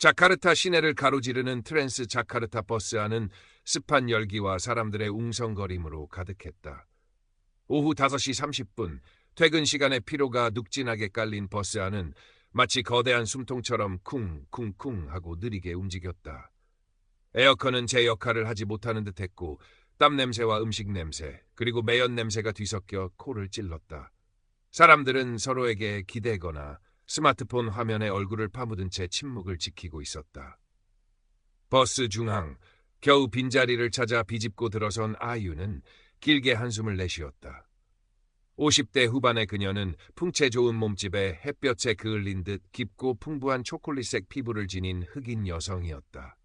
자카르타 시내를 가로지르는 트랜스 자카르타 버스 안은 습한 열기와 사람들의 웅성거림으로 가득했다. 오후 5시 30분, 퇴근 시간의 피로가 눅진하게 깔린 버스 안은 마치 거대한 숨통처럼 쿵쿵쿵 하고 느리게 움직였다. 에어컨은 제 역할을 하지 못하는 듯했고 땀 냄새와 음식 냄새, 그리고 매연 냄새가 뒤섞여 코를 찔렀다. 사람들은 서로에게 기대거나 스마트폰 화면에 얼굴을 파묻은 채 침묵을 지키고 있었다. 버스 중앙, 겨우 빈자리를 찾아 비집고 들어선 아유는 길게 한숨을 내쉬었다. 50대 후반의 그녀는 풍채 좋은 몸집에 햇볕에 그을린 듯 깊고 풍부한 초콜릿색 피부를 지닌 흑인 여성이었다.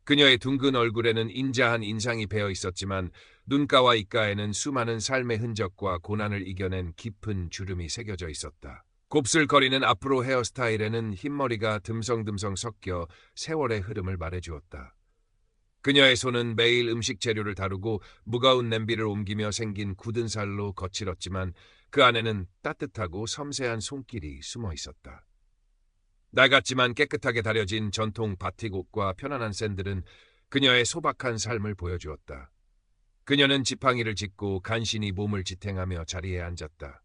그녀의 둥근 얼굴에는 인자한 인상이 배어 있었지만 눈가와 입가에는 수많은 삶의 흔적과 고난을 이겨낸 깊은 주름이 새겨져 있었다. 곱슬거리는 앞으로 헤어스타일에는 흰머리가 듬성듬성 섞여 세월의 흐름을 말해주었다. 그녀의 손은 매일 음식 재료를 다루고 무거운 냄비를 옮기며 생긴 굳은 살로 거칠었지만 그 안에는 따뜻하고 섬세한 손길이 숨어 있었다. 낡았지만 깨끗하게 다려진 전통 바틱 옷과 편안한 샌들은 그녀의 소박한 삶을 보여주었다. 그녀는 지팡이를 짚고 간신히 몸을 지탱하며 자리에 앉았다.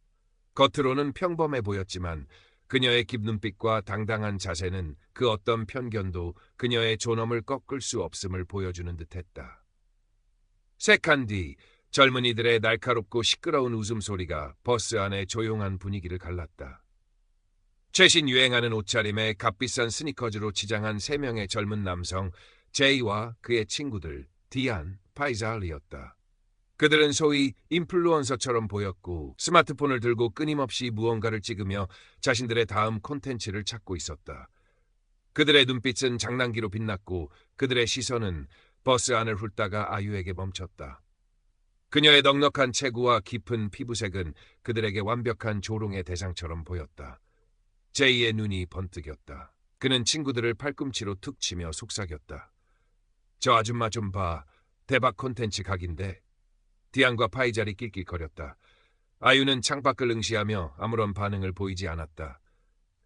겉으로는 평범해 보였지만 그녀의 깊눈빛과 당당한 자세는 그 어떤 편견도 그녀의 존엄을 꺾을 수 없음을 보여주는 듯했다. 색한 뒤 젊은이들의 날카롭고 시끄러운 웃음소리가 버스 안의 조용한 분위기를 갈랐다. 최신 유행하는 옷차림에 값비싼 스니커즈로 치장한 3명의 젊은 남성 제이와 그의 친구들 디안, 파이잘이었다. 그들은 소위 인플루언서처럼 보였고 스마트폰을 들고 끊임없이 무언가를 찍으며 자신들의 다음 콘텐츠를 찾고 있었다. 그들의 눈빛은 장난기로 빛났고 그들의 시선은 버스 안을 훑다가 아유에게 멈췄다. 그녀의 넉넉한 체구와 깊은 피부색은 그들에게 완벽한 조롱의 대상처럼 보였다. 제이의 눈이 번뜩였다. 그는 친구들을 팔꿈치로 툭 치며 속삭였다. 저 아줌마 좀 봐. 대박 콘텐츠 각인데. 디안과 파이잘이 낄낄거렸다. 아유는 창밖을 응시하며 아무런 반응을 보이지 않았다.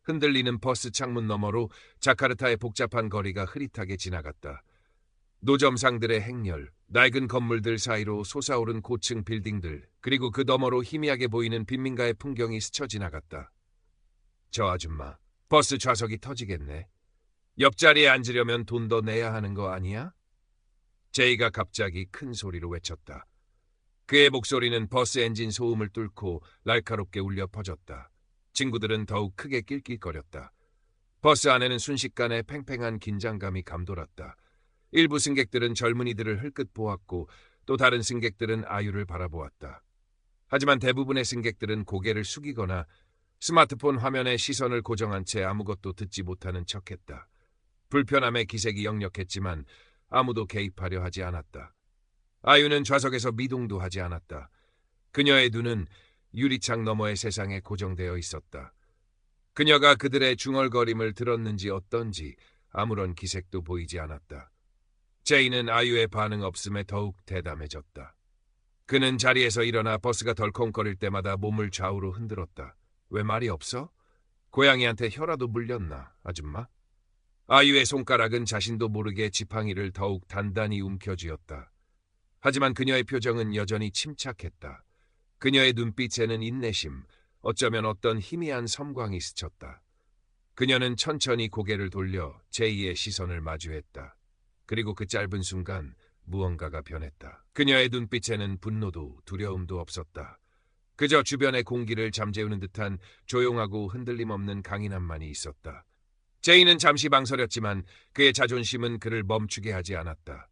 흔들리는 버스 창문 너머로 자카르타의 복잡한 거리가 흐릿하게 지나갔다. 노점상들의 행렬, 낡은 건물들 사이로 솟아오른 고층 빌딩들, 그리고 그 너머로 희미하게 보이는 빈민가의 풍경이 스쳐 지나갔다. 저 아줌마, 버스 좌석이 터지겠네. 옆자리에 앉으려면 돈 더 내야 하는 거 아니야? 제이가 갑자기 큰 소리로 외쳤다. 그의 목소리는 버스 엔진 소음을 뚫고 날카롭게 울려 퍼졌다. 친구들은 더욱 크게 낄낄거렸다. 버스 안에는 순식간에 팽팽한 긴장감이 감돌았다. 일부 승객들은 젊은이들을 흘끗 보았고 또 다른 승객들은 아유를 바라보았다. 하지만 대부분의 승객들은 고개를 숙이거나 스마트폰 화면에 시선을 고정한 채 아무것도 듣지 못하는 척했다. 불편함의 기색이 역력했지만 아무도 개입하려 하지 않았다. 아유는 좌석에서 미동도 하지 않았다. 그녀의 눈은 유리창 너머의 세상에 고정되어 있었다. 그녀가 그들의 중얼거림을 들었는지 어떤지 아무런 기색도 보이지 않았다. 제이는 아유의 반응 없음에 더욱 대담해졌다. 그는 자리에서 일어나 버스가 덜컹거릴 때마다 몸을 좌우로 흔들었다. 왜 말이 없어? 고양이한테 혀라도 물렸나, 아줌마? 아유의 손가락은 자신도 모르게 지팡이를 더욱 단단히 움켜쥐었다. 하지만 그녀의 표정은 여전히 침착했다. 그녀의 눈빛에는 인내심, 어쩌면 어떤 희미한 섬광이 스쳤다. 그녀는 천천히 고개를 돌려 제이의 시선을 마주했다. 그리고 그 짧은 순간 무언가가 변했다. 그녀의 눈빛에는 분노도 두려움도 없었다. 그저 주변의 공기를 잠재우는 듯한 조용하고 흔들림 없는 강인함만이 있었다. 제이는 잠시 망설였지만 그의 자존심은 그를 멈추게 하지 않았다.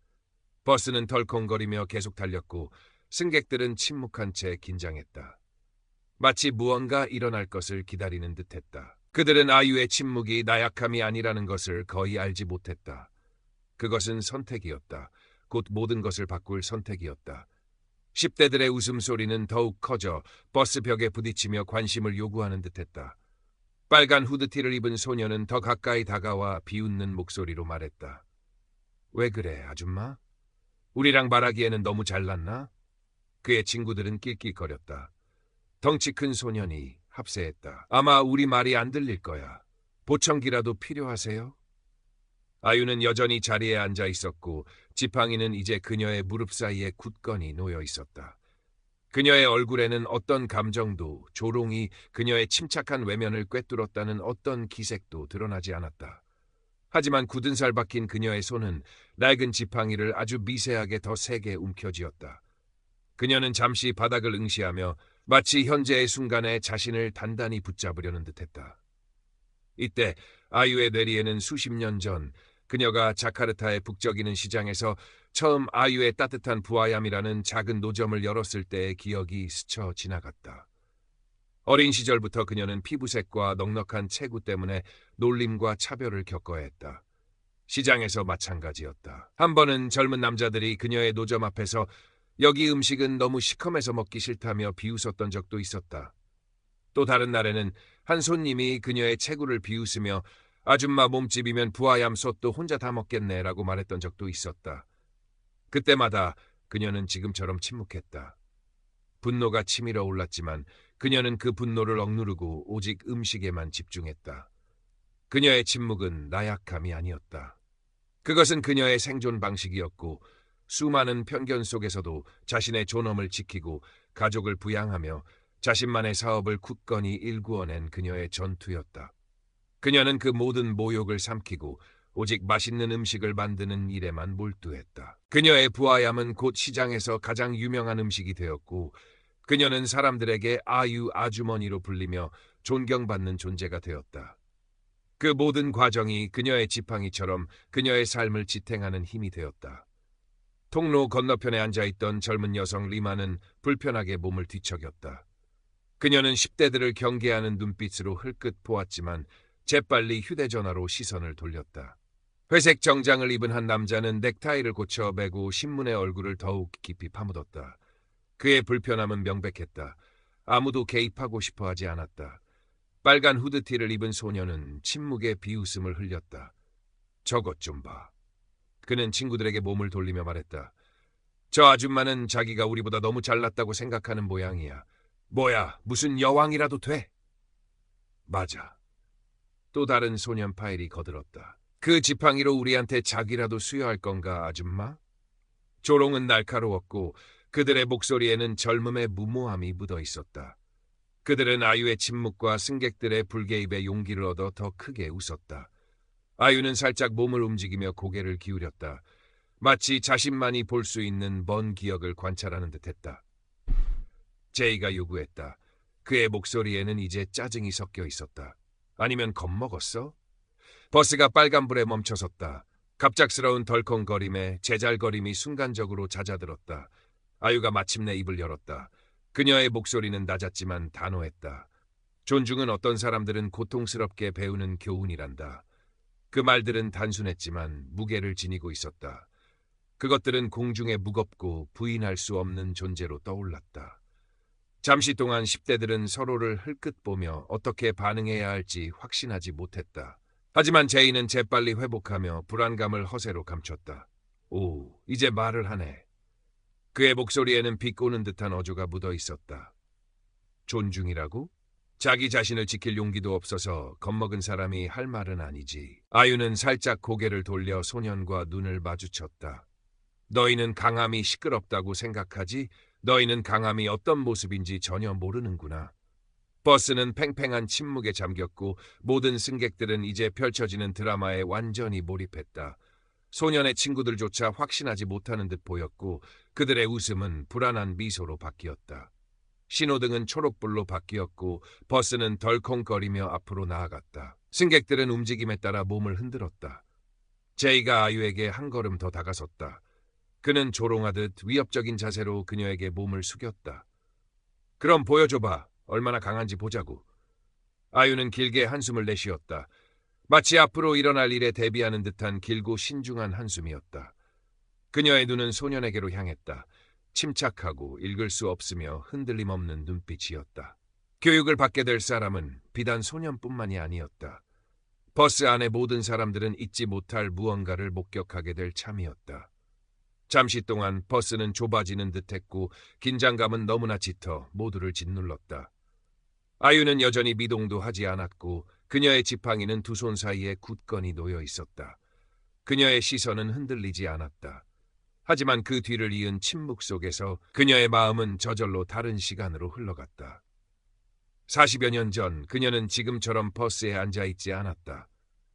버스는 덜컹거리며 계속 달렸고 승객들은 침묵한 채 긴장했다. 마치 무언가 일어날 것을 기다리는 듯했다. 그들은 아유의 침묵이 나약함이 아니라는 것을 거의 알지 못했다. 그것은 선택이었다. 곧 모든 것을 바꿀 선택이었다. 10대들의 웃음소리는 더욱 커져 버스 벽에 부딪히며 관심을 요구하는 듯했다. 빨간 후드티를 입은 소녀는 더 가까이 다가와 비웃는 목소리로 말했다. 왜 그래, 아줌마? 우리랑 말하기에는 너무 잘났나? 그의 친구들은 낄낄거렸다. 덩치 큰 소년이 합세했다. 아마 우리 말이 안 들릴 거야. 보청기라도 필요하세요? 아유는 여전히 자리에 앉아 있었고 지팡이는 이제 그녀의 무릎 사이에 굳건히 놓여 있었다. 그녀의 얼굴에는 어떤 감정도, 조롱이 그녀의 침착한 외면을 꿰뚫었다는 어떤 기색도 드러나지 않았다. 하지만 굳은 살 박힌 그녀의 손은 낡은 지팡이를 아주 미세하게 더 세게 움켜쥐었다. 그녀는 잠시 바닥을 응시하며 마치 현재의 순간에 자신을 단단히 붙잡으려는 듯했다. 이때 아유의 뇌리에는 수십 년 전 그녀가 자카르타의 북적이는 시장에서 처음 아유의 따뜻한 부하얌이라는 작은 노점을 열었을 때의 기억이 스쳐 지나갔다. 어린 시절부터 그녀는 피부색과 넉넉한 체구 때문에 놀림과 차별을 겪어야 했다. 시장에서 마찬가지였다. 한 번은 젊은 남자들이 그녀의 노점 앞에서 여기 음식은 너무 시커매서 먹기 싫다며 비웃었던 적도 있었다. 또 다른 날에는 한 손님이 그녀의 체구를 비웃으며 아줌마 몸집이면 부하얌 솥도 혼자 다 먹겠네라고 말했던 적도 있었다. 그때마다 그녀는 지금처럼 침묵했다. 분노가 치밀어 올랐지만 그녀는 그 분노를 억누르고 오직 음식에만 집중했다. 그녀의 침묵은 나약함이 아니었다. 그것은 그녀의 생존 방식이었고 수많은 편견 속에서도 자신의 존엄을 지키고 가족을 부양하며 자신만의 사업을 굳건히 일구어낸 그녀의 전투였다. 그녀는 그 모든 모욕을 삼키고 오직 맛있는 음식을 만드는 일에만 몰두했다. 그녀의 부하얌은 곧 시장에서 가장 유명한 음식이 되었고 그녀는 사람들에게 아유 아주머니로 불리며 존경받는 존재가 되었다. 그 모든 과정이 그녀의 지팡이처럼 그녀의 삶을 지탱하는 힘이 되었다. 통로 건너편에 앉아있던 젊은 여성 리마는 불편하게 몸을 뒤척였다. 그녀는 10대들을 경계하는 눈빛으로 흘끗 보았지만 재빨리 휴대전화로 시선을 돌렸다. 회색 정장을 입은 한 남자는 넥타이를 고쳐 매고 신문의 얼굴을 더욱 깊이 파묻었다. 그의 불편함은 명백했다. 아무도 개입하고 싶어 하지 않았다. 빨간 후드티를 입은 소녀는 침묵의 비웃음을 흘렸다. 저것 좀 봐. 그는 친구들에게 몸을 돌리며 말했다. 저 아줌마는 자기가 우리보다 너무 잘났다고 생각하는 모양이야. 뭐야, 무슨 여왕이라도 돼? 맞아. 또 다른 소년 파일이 거들었다. 그 지팡이로 우리한테 작이라도 수여할 건가, 아줌마? 조롱은 날카로웠고 그들의 목소리에는 젊음의 무모함이 묻어 있었다. 그들은 아유의 침묵과 승객들의 불개입에 용기를 얻어 더 크게 웃었다. 아유는 살짝 몸을 움직이며 고개를 기울였다. 마치 자신만이 볼 수 있는 먼 기억을 관찰하는 듯했다. 제이가 요구했다. 그의 목소리에는 이제 짜증이 섞여 있었다. 아니면 겁먹었어? 버스가 빨간불에 멈춰섰다. 갑작스러운 덜컹거림에 제잘거림이 순간적으로 잦아들었다. 아유가 마침내 입을 열었다. 그녀의 목소리는 낮았지만 단호했다. 존중은 어떤 사람들은 고통스럽게 배우는 교훈이란다. 그 말들은 단순했지만 무게를 지니고 있었다. 그것들은 공중에 무겁고 부인할 수 없는 존재로 떠올랐다. 잠시 동안 10대들은 서로를 흘끗 보며 어떻게 반응해야 할지 확신하지 못했다. 하지만 제이는 재빨리 회복하며 불안감을 허세로 감췄다. 오, 이제 말을 하네. 그의 목소리에는 비꼬는 듯한 어조가 묻어 있었다. 존중이라고? 자기 자신을 지킬 용기도 없어서 겁먹은 사람이 할 말은 아니지. 아유는 살짝 고개를 돌려 소년과 눈을 마주쳤다. 너희는 강함이 시끄럽다고 생각하지? 너희는 강함이 어떤 모습인지 전혀 모르는구나. 버스는 팽팽한 침묵에 잠겼고 모든 승객들은 이제 펼쳐지는 드라마에 완전히 몰입했다. 소년의 친구들조차 확신하지 못하는 듯 보였고 그들의 웃음은 불안한 미소로 바뀌었다. 신호등은 초록불로 바뀌었고 버스는 덜컹거리며 앞으로 나아갔다. 승객들은 움직임에 따라 몸을 흔들었다. 제이가 아유에게 한 걸음 더 다가섰다. 그는 조롱하듯 위협적인 자세로 그녀에게 몸을 숙였다. 그럼 보여줘봐. 얼마나 강한지 보자고. 아유는 길게 한숨을 내쉬었다. 마치 앞으로 일어날 일에 대비하는 듯한 길고 신중한 한숨이었다. 그녀의 눈은 소년에게로 향했다. 침착하고 읽을 수 없으며 흔들림 없는 눈빛이었다. 교육을 받게 될 사람은 비단 소년뿐만이 아니었다. 버스 안의 모든 사람들은 잊지 못할 무언가를 목격하게 될 참이었다. 잠시 동안 버스는 좁아지는 듯했고 긴장감은 너무나 짙어 모두를 짓눌렀다. 아유는 여전히 미동도 하지 않았고 그녀의 지팡이는 두 손 사이에 굳건히 놓여 있었다. 그녀의 시선은 흔들리지 않았다. 하지만 그 뒤를 이은 침묵 속에서 그녀의 마음은 저절로 다른 시간으로 흘러갔다. 40여 년 전 그녀는 지금처럼 버스에 앉아있지 않았다.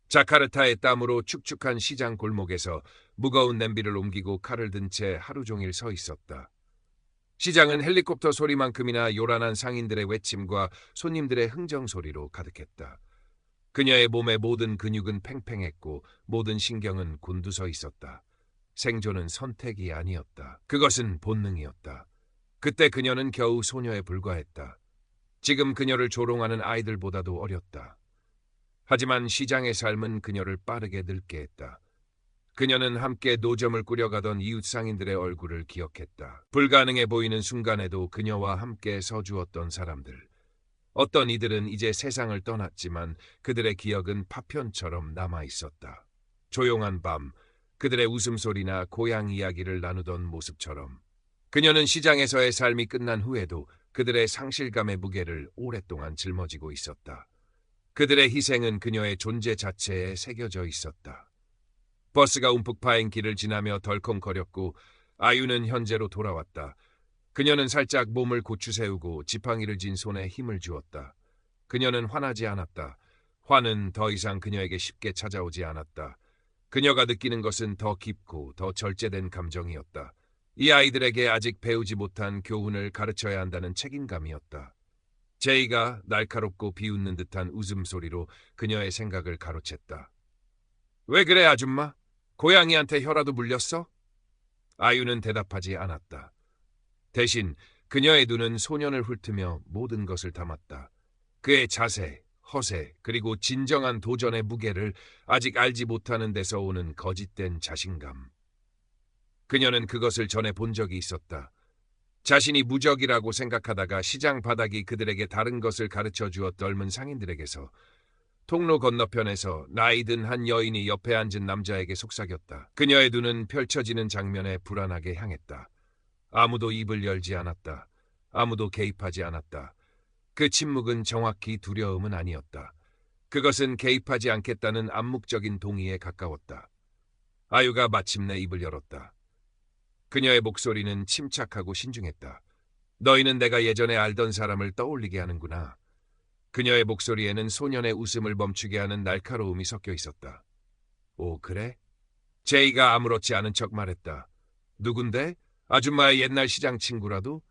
자카르타의 땀으로 축축한 시장 골목에서 무거운 냄비를 옮기고 칼을 든 채 하루 종일 서 있었다. 시장은 헬리콥터 소리만큼이나 요란한 상인들의 외침과 손님들의 흥정 소리로 가득했다. 그녀의 몸의 모든 근육은 팽팽했고 모든 신경은 곤두서 있었다. 생존은 선택이 아니었다. 그것은 본능이었다. 그때 그녀는 겨우 소녀에 불과했다. 지금 그녀를 조롱하는 아이들보다도 어렸다. 하지만 시장의 삶은 그녀를 빠르게 늙게 했다. 그녀는 함께 노점을 꾸려가던 이웃 상인들의 얼굴을 기억했다. 불가능해 보이는 순간에도 그녀와 함께 서주었던 사람들. 어떤 이들은 이제 세상을 떠났지만 그들의 기억은 파편처럼 남아있었다. 조용한 밤, 그들의 웃음소리나 고향 이야기를 나누던 모습처럼. 그녀는 시장에서의 삶이 끝난 후에도 그들의 상실감의 무게를 오랫동안 짊어지고 있었다. 그들의 희생은 그녀의 존재 자체에 새겨져 있었다. 버스가 움푹 파인 길을 지나며 덜컹거렸고 아유는 현재로 돌아왔다. 그녀는 살짝 몸을 고추 세우고 지팡이를 쥔 손에 힘을 주었다. 그녀는 화나지 않았다. 화는 더 이상 그녀에게 쉽게 찾아오지 않았다. 그녀가 느끼는 것은 더 깊고 더 절제된 감정이었다. 이 아이들에게 아직 배우지 못한 교훈을 가르쳐야 한다는 책임감이었다. 제이가 날카롭고 비웃는 듯한 웃음소리로 그녀의 생각을 가로챘다. 왜 그래 아줌마? 고양이한테 혀라도 물렸어? 아유는 대답하지 않았다. 대신 그녀의 눈은 소년을 훑으며 모든 것을 담았다. 그의 자세, 허세, 그리고 진정한 도전의 무게를 아직 알지 못하는 데서 오는 거짓된 자신감. 그녀는 그것을 전에 본 적이 있었다. 자신이 무적이라고 생각하다가 시장 바닥이 그들에게 다른 것을 가르쳐 주어 덜은 상인들에게서, 통로 건너편에서 나이 든 한 여인이 옆에 앉은 남자에게 속삭였다. 그녀의 눈은 펼쳐지는 장면에 불안하게 향했다. 아무도 입을 열지 않았다. 아무도 개입하지 않았다. 그 침묵은 정확히 두려움은 아니었다. 그것은 개입하지 않겠다는 암묵적인 동의에 가까웠다. 아유가 마침내 입을 열었다. 그녀의 목소리는 침착하고 신중했다. 너희는 내가 예전에 알던 사람을 떠올리게 하는구나. 그녀의 목소리에는 소년의 웃음을 멈추게 하는 날카로움이 섞여 있었다. 오, 그래? 제이가 아무렇지 않은 척 말했다. 누군데? 아줌마의 옛날 시장 친구라도?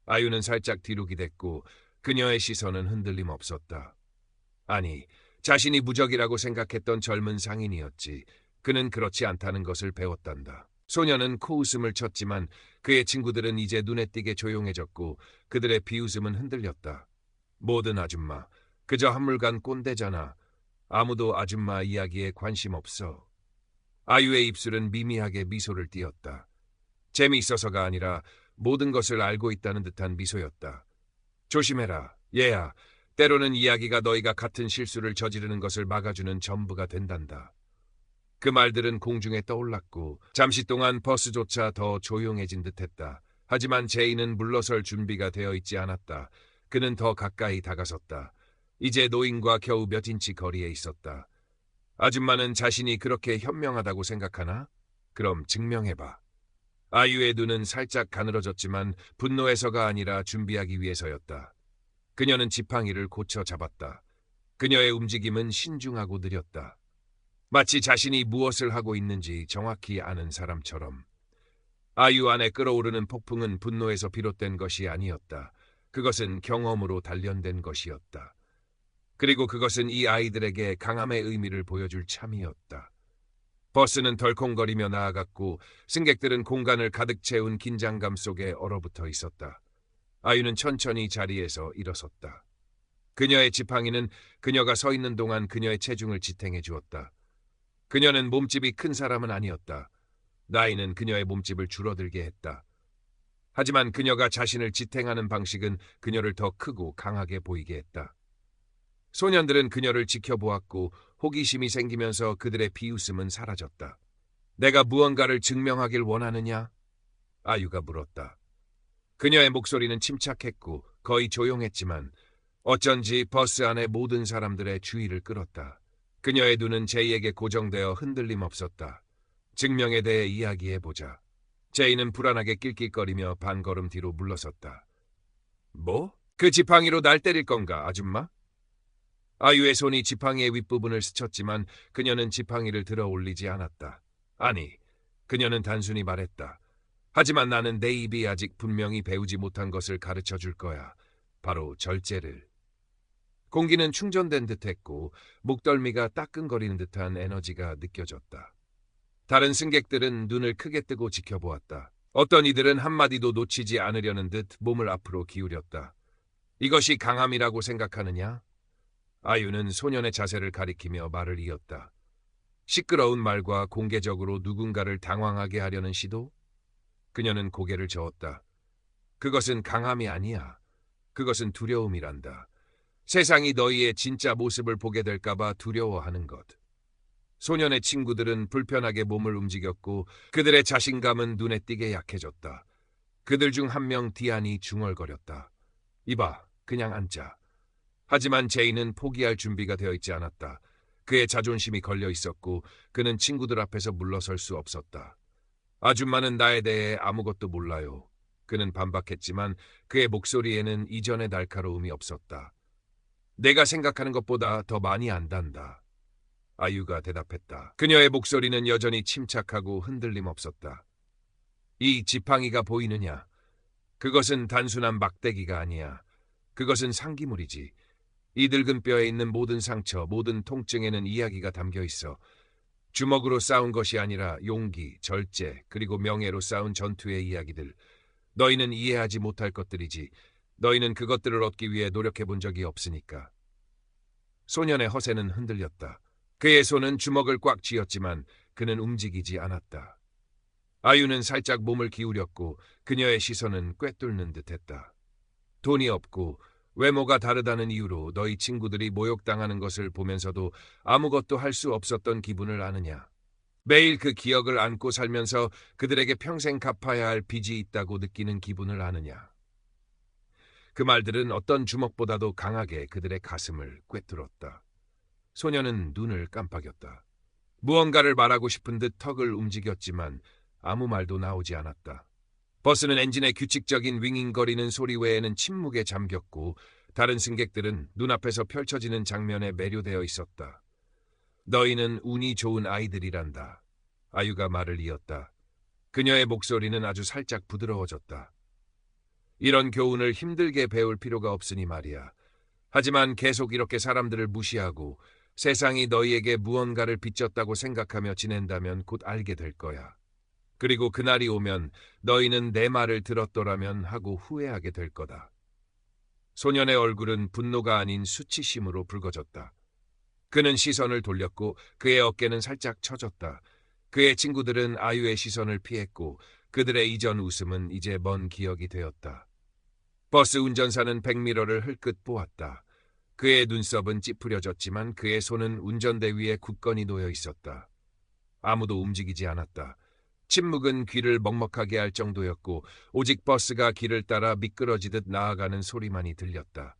아유는 살짝 뒤로 기댔고 그녀의 시선은 흔들림 없었다. 아니, 자신이 무적이라고 생각했던 젊은 상인이었지. 그는 그렇지 않다는 것을 배웠단다. 소녀는 코웃음을 쳤지만 그의 친구들은 이제 눈에 띄게 조용해졌고 그들의 비웃음은 흔들렸다. 모든 아줌마, 그저 한물간 꼰대잖아. 아무도 아줌마 이야기에 관심 없어. 아유의 입술은 미미하게 미소를 띄었다. 재미있어서가 아니라 모든 것을 알고 있다는 듯한 미소였다. 조심해라, 얘야. 때로는 이야기가 너희가 같은 실수를 저지르는 것을 막아주는 전부가 된단다. 그 말들은 공중에 떠올랐고 잠시 동안 버스조차 더 조용해진 듯했다. 하지만 제이는 물러설 준비가 되어 있지 않았다. 그는 더 가까이 다가섰다. 이제 노인과 겨우 몇 인치 거리에 있었다. 아줌마는 자신이 그렇게 현명하다고 생각하나? 그럼 증명해봐. 아유의 눈은 살짝 가늘어졌지만 분노해서가 아니라 준비하기 위해서였다. 그녀는 지팡이를 고쳐 잡았다. 그녀의 움직임은 신중하고 느렸다. 마치 자신이 무엇을 하고 있는지 정확히 아는 사람처럼. 아유 안에 끓어오르는 폭풍은 분노에서 비롯된 것이 아니었다. 그것은 경험으로 단련된 것이었다. 그리고 그것은 이 아이들에게 강함의 의미를 보여줄 참이었다. 버스는 덜컹거리며 나아갔고 승객들은 공간을 가득 채운 긴장감 속에 얼어붙어 있었다. 아유는 천천히 자리에서 일어섰다. 그녀의 지팡이는 그녀가 서 있는 동안 그녀의 체중을 지탱해 주었다. 그녀는 몸집이 큰 사람은 아니었다. 나이는 그녀의 몸집을 줄어들게 했다. 하지만 그녀가 자신을 지탱하는 방식은 그녀를 더 크고 강하게 보이게 했다. 소년들은 그녀를 지켜보았고 호기심이 생기면서 그들의 비웃음은 사라졌다. 내가 무언가를 증명하길 원하느냐? 아유가 물었다. 그녀의 목소리는 침착했고 거의 조용했지만 어쩐지 버스 안의 모든 사람들의 주의를 끌었다. 그녀의 눈은 제이에게 고정되어 흔들림 없었다. 증명에 대해 이야기해보자. 제이는 불안하게 낄낄거리며 반걸음 뒤로 물러섰다. 뭐? 그 지팡이로 날 때릴 건가, 아줌마? 아유의 손이 지팡이의 윗부분을 스쳤지만 그녀는 지팡이를 들어 올리지 않았다. 아니, 그녀는 단순히 말했다. 하지만 나는 내 입이 아직 분명히 배우지 못한 것을 가르쳐 줄 거야. 바로 절제를. 공기는 충전된 듯했고 목덜미가 따끔거리는 듯한 에너지가 느껴졌다. 다른 승객들은 눈을 크게 뜨고 지켜보았다. 어떤 이들은 한마디도 놓치지 않으려는 듯 몸을 앞으로 기울였다. 이것이 강함이라고 생각하느냐? 아유는 소년의 자세를 가리키며 말을 이었다. 시끄러운 말과 공개적으로 누군가를 당황하게 하려는 시도? 그녀는 고개를 저었다. 그것은 강함이 아니야. 그것은 두려움이란다. 세상이 너희의 진짜 모습을 보게 될까봐 두려워하는 것. 소년의 친구들은 불편하게 몸을 움직였고 그들의 자신감은 눈에 띄게 약해졌다. 그들 중 한 명 디안이 중얼거렸다. 이봐, 그냥 앉자. 하지만 제이는 포기할 준비가 되어 있지 않았다. 그의 자존심이 걸려 있었고 그는 친구들 앞에서 물러설 수 없었다. 아줌마는 나에 대해 아무것도 몰라요. 그는 반박했지만 그의 목소리에는 이전의 날카로움이 없었다. 내가 생각하는 것보다 더 많이 안단다. 아유가 대답했다. 그녀의 목소리는 여전히 침착하고 흔들림 없었다. 이 지팡이가 보이느냐? 그것은 단순한 막대기가 아니야. 그것은 상기물이지. 이 늙은 뼈에 있는 모든 상처, 모든 통증에는 이야기가 담겨 있어. 주먹으로 싸운 것이 아니라 용기, 절제, 그리고 명예로 싸운 전투의 이야기들. 너희는 이해하지 못할 것들이지. 너희는 그것들을 얻기 위해 노력해 본 적이 없으니까. 소년의 허세는 흔들렸다. 그의 손은 주먹을 꽉 쥐었지만 그는 움직이지 않았다. 아유는 살짝 몸을 기울였고 그녀의 시선은 꿰뚫는 듯했다. 돈이 없고 외모가 다르다는 이유로 너희 친구들이 모욕당하는 것을 보면서도 아무것도 할 수 없었던 기분을 아느냐? 매일 그 기억을 안고 살면서 그들에게 평생 갚아야 할 빚이 있다고 느끼는 기분을 아느냐? 그 말들은 어떤 주먹보다도 강하게 그들의 가슴을 꿰뚫었다. 소녀는 눈을 깜빡였다. 무언가를 말하고 싶은 듯 턱을 움직였지만 아무 말도 나오지 않았다. 버스는 엔진의 규칙적인 윙윙거리는 소리 외에는 침묵에 잠겼고 다른 승객들은 눈앞에서 펼쳐지는 장면에 매료되어 있었다. 너희는 운이 좋은 아이들이란다. 아유가 말을 이었다. 그녀의 목소리는 아주 살짝 부드러워졌다. 이런 교훈을 힘들게 배울 필요가 없으니 말이야. 하지만 계속 이렇게 사람들을 무시하고 세상이 너희에게 무언가를 빚졌다고 생각하며 지낸다면 곧 알게 될 거야. 그리고 그날이 오면 너희는 내 말을 들었더라면 하고 후회하게 될 거다. 소년의 얼굴은 분노가 아닌 수치심으로 붉어졌다. 그는 시선을 돌렸고 그의 어깨는 살짝 처졌다. 그의 친구들은 아유의 시선을 피했고 그들의 이전 웃음은 이제 먼 기억이 되었다. 버스 운전사는 백미러를 흘끗 보았다. 그의 눈썹은 찌푸려졌지만 그의 손은 운전대 위에 굳건히 놓여 있었다. 아무도 움직이지 않았다. 침묵은 귀를 먹먹하게 할 정도였고 오직 버스가 길을 따라 미끄러지듯 나아가는 소리만이 들렸다.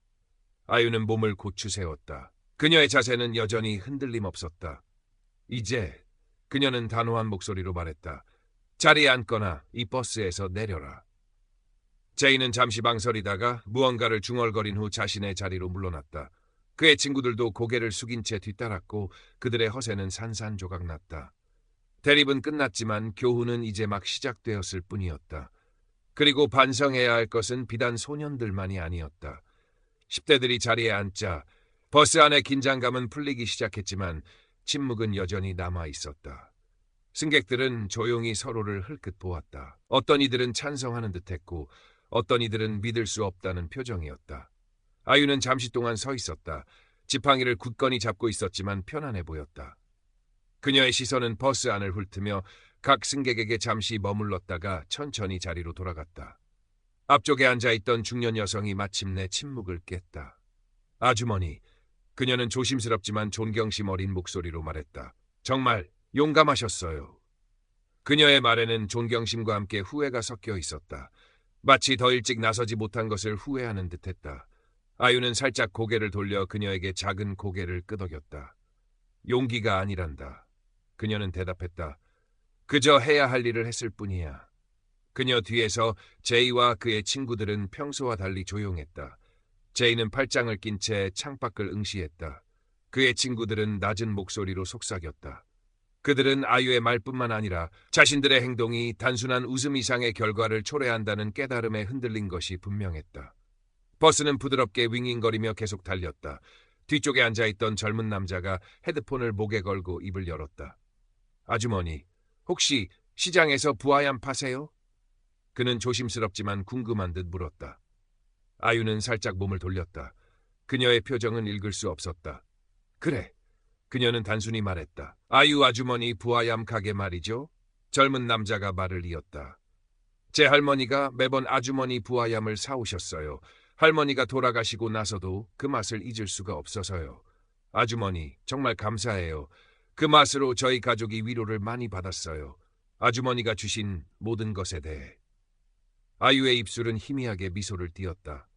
아유는 몸을 고추 세웠다. 그녀의 자세는 여전히 흔들림 없었다. 이제 그녀는 단호한 목소리로 말했다. 자리에 앉거나 이 버스에서 내려라. 제이는 잠시 망설이다가 무언가를 중얼거린 후 자신의 자리로 물러났다. 그의 친구들도 고개를 숙인 채 뒤따랐고 그들의 허세는 산산조각났다. 대립은 끝났지만 교훈은 이제 막 시작되었을 뿐이었다. 그리고 반성해야 할 것은 비단 소년들만이 아니었다. 10대들이 자리에 앉자 버스 안의 긴장감은 풀리기 시작했지만 침묵은 여전히 남아 있었다. 승객들은 조용히 서로를 흘끗 보았다. 어떤 이들은 찬성하는 듯했고 어떤 이들은 믿을 수 없다는 표정이었다. 아유는 잠시 동안 서 있었다. 지팡이를 굳건히 잡고 있었지만 편안해 보였다. 그녀의 시선은 버스 안을 훑으며 각 승객에게 잠시 머물렀다가 천천히 자리로 돌아갔다. 앞쪽에 앉아있던 중년 여성이 마침내 침묵을 깼다. 아주머니, 그녀는 조심스럽지만 존경심 어린 목소리로 말했다. 정말 용감하셨어요. 그녀의 말에는 존경심과 함께 후회가 섞여 있었다. 마치 더 일찍 나서지 못한 것을 후회하는 듯했다. 아유는 살짝 고개를 돌려 그녀에게 작은 고개를 끄덕였다. 용기가 아니란다. 그녀는 대답했다. 그저 해야 할 일을 했을 뿐이야. 그녀 뒤에서 제이와 그의 친구들은 평소와 달리 조용했다. 제이는 팔짱을 낀 채 창밖을 응시했다. 그의 친구들은 낮은 목소리로 속삭였다. 그들은 아유의 말뿐만 아니라 자신들의 행동이 단순한 웃음 이상의 결과를 초래한다는 깨달음에 흔들린 것이 분명했다. 버스는 부드럽게 윙윙거리며 계속 달렸다. 뒤쪽에 앉아있던 젊은 남자가 헤드폰을 목에 걸고 입을 열었다. 아주머니, 혹시 시장에서 부하얌 파세요? 그는 조심스럽지만 궁금한 듯 물었다. 아유는 살짝 몸을 돌렸다. 그녀의 표정은 읽을 수 없었다. 그래. 그녀는 단순히 말했다. 아유 아주머니 부하얌 가게 말이죠? 젊은 남자가 말을 이었다. 제 할머니가 매번 아주머니 부하얌을 사오셨어요. 할머니가 돌아가시고 나서도 그 맛을 잊을 수가 없어서요. 아주머니, 정말 감사해요. 그 맛으로 저희 가족이 위로를 많이 받았어요. 아주머니가 주신 모든 것에 대해. 아유의 입술은 희미하게 미소를 띄었다.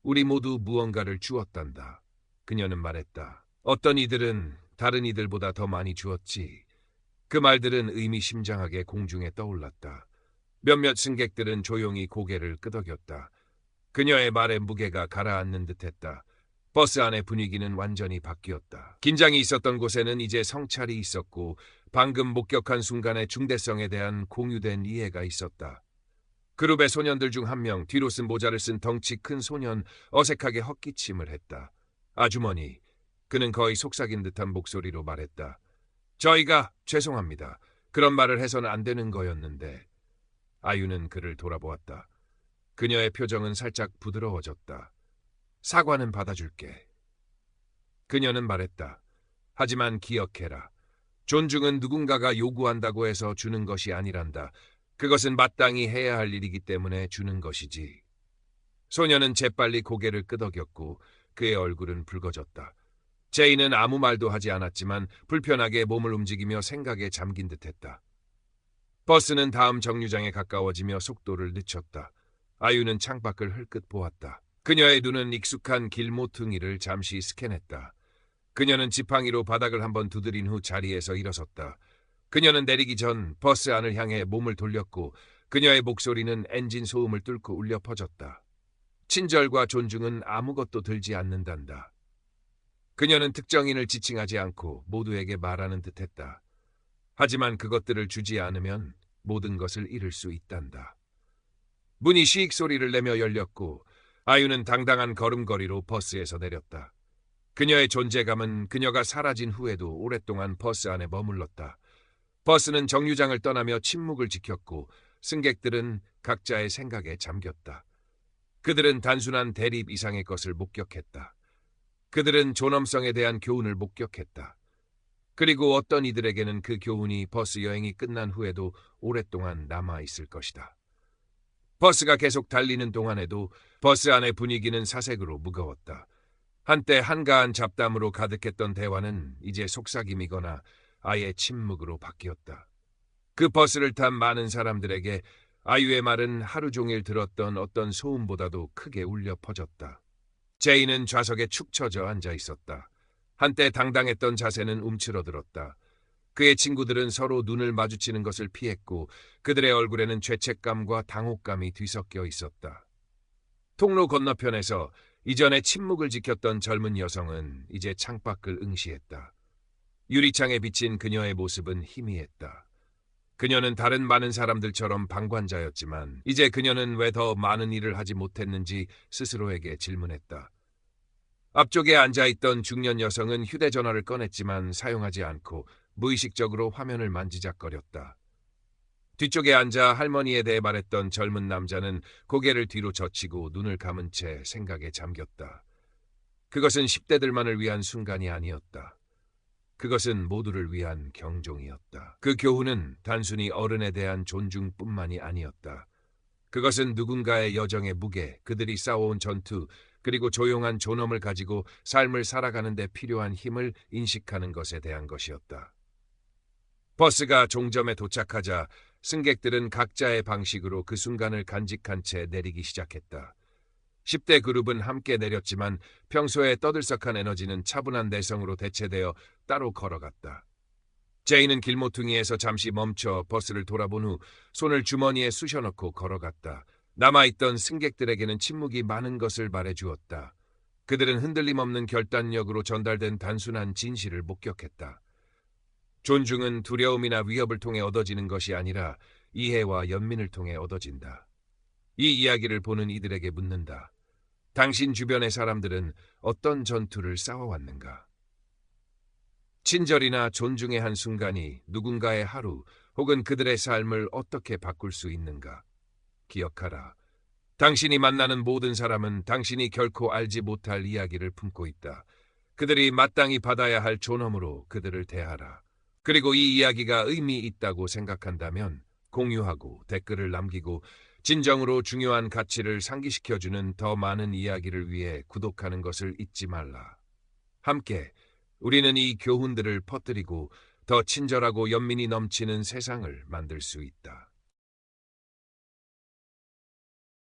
우리 모두 무언가를 주었단다. 그녀는 말했다. 어떤 이들은 다른 이들보다 더 많이 주었지. 그 말들은 의미심장하게 공중에 떠올랐다. 몇몇 승객들은 조용히 고개를 끄덕였다. 그녀의 말에 무게가 가라앉는 듯했다. 버스 안의 분위기는 완전히 바뀌었다. 긴장이 있었던 곳에는 이제 성찰이 있었고 방금 목격한 순간의 중대성에 대한 공유된 이해가 있었다. 그룹의 소년들 중 한 명, 뒤로 쓴 모자를 쓴 덩치 큰 소년, 어색하게 헛기침을 했다. 아주머니, 그는 거의 속삭인 듯한 목소리로 말했다. 저희가 죄송합니다. 그런 말을 해서는 안 되는 거였는데. 아유는 그를 돌아보았다. 그녀의 표정은 살짝 부드러워졌다. 사과는 받아줄게. 그녀는 말했다. 하지만 기억해라. 존중은 누군가가 요구한다고 해서 주는 것이 아니란다. 그것은 마땅히 해야 할 일이기 때문에 주는 것이지. 소녀는 재빨리 고개를 끄덕였고 그의 얼굴은 붉어졌다. 제이는 아무 말도 하지 않았지만 불편하게 몸을 움직이며 생각에 잠긴 듯했다. 버스는 다음 정류장에 가까워지며 속도를 늦췄다. 아유는 창밖을 흘끗 보았다. 그녀의 눈은 익숙한 길 모퉁이를 잠시 스캔했다. 그녀는 지팡이로 바닥을 한번 두드린 후 자리에서 일어섰다. 그녀는 내리기 전 버스 안을 향해 몸을 돌렸고 그녀의 목소리는 엔진 소음을 뚫고 울려 퍼졌다. 친절과 존중은 아무것도 들지 않는단다. 그녀는 특정인을 지칭하지 않고 모두에게 말하는 듯했다. 하지만 그것들을 주지 않으면 모든 것을 잃을 수 있단다. 문이 시익 소리를 내며 열렸고 아유는 당당한 걸음걸이로 버스에서 내렸다. 그녀의 존재감은 그녀가 사라진 후에도 오랫동안 버스 안에 머물렀다. 버스는 정류장을 떠나며 침묵을 지켰고 승객들은 각자의 생각에 잠겼다. 그들은 단순한 대립 이상의 것을 목격했다. 그들은 존엄성에 대한 교훈을 목격했다. 그리고 어떤 이들에게는 그 교훈이 버스 여행이 끝난 후에도 오랫동안 남아있을 것이다. 버스가 계속 달리는 동안에도 버스 안의 분위기는 사색으로 무거웠다. 한때 한가한 잡담으로 가득했던 대화는 이제 속삭임이거나 아예 침묵으로 바뀌었다. 그 버스를 탄 많은 사람들에게 아유의 말은 하루 종일 들었던 어떤 소음보다도 크게 울려 퍼졌다. 제이는 좌석에 축 처져 앉아 있었다. 한때 당당했던 자세는 움츠러들었다. 그의 친구들은 서로 눈을 마주치는 것을 피했고 그들의 얼굴에는 죄책감과 당혹감이 뒤섞여 있었다. 통로 건너편에서 이전에 침묵을 지켰던 젊은 여성은 이제 창밖을 응시했다. 유리창에 비친 그녀의 모습은 희미했다. 그녀는 다른 많은 사람들처럼 방관자였지만 이제 그녀는 왜 더 많은 일을 하지 못했는지 스스로에게 질문했다. 앞쪽에 앉아있던 중년 여성은 휴대전화를 꺼냈지만 사용하지 않고 무의식적으로 화면을 만지작거렸다. 뒤쪽에 앉아 할머니에 대해 말했던 젊은 남자는 고개를 뒤로 젖히고 눈을 감은 채 생각에 잠겼다. 그것은 10대들만을 위한 순간이 아니었다. 그것은 모두를 위한 경종이었다. 그 교훈은 단순히 어른에 대한 존중뿐만이 아니었다. 그것은 누군가의 여정의 무게, 그들이 싸워온 전투, 그리고 조용한 존엄을 가지고 삶을 살아가는 데 필요한 힘을 인식하는 것에 대한 것이었다. 버스가 종점에 도착하자 승객들은 각자의 방식으로 그 순간을 간직한 채 내리기 시작했다. 10대 그룹은 함께 내렸지만 평소에 떠들썩한 에너지는 차분한 내성으로 대체되어 따로 걸어갔다. 제이는 길모퉁이에서 잠시 멈춰 버스를 돌아본 후 손을 주머니에 쑤셔넣고 걸어갔다. 남아있던 승객들에게는 침묵이 많은 것을 말해주었다. 그들은 흔들림 없는 결단력으로 전달된 단순한 진실을 목격했다. 존중은 두려움이나 위협을 통해 얻어지는 것이 아니라 이해와 연민을 통해 얻어진다. 이 이야기를 보는 이들에게 묻는다. 당신 주변의 사람들은 어떤 전투를 싸워왔는가? 친절이나 존중의 한 순간이 누군가의 하루 혹은 그들의 삶을 어떻게 바꿀 수 있는가? 기억하라. 당신이 만나는 모든 사람은 당신이 결코 알지 못할 이야기를 품고 있다. 그들이 마땅히 받아야 할 존엄으로 그들을 대하라. 그리고 이 이야기가 의미 있다고 생각한다면 공유하고 댓글을 남기고 진정으로 중요한 가치를 상기시켜주는 더 많은 이야기를 위해 구독하는 것을 잊지 말라. 함께 우리는 이 교훈들을 퍼뜨리고 더 친절하고 연민이 넘치는 세상을 만들 수 있다.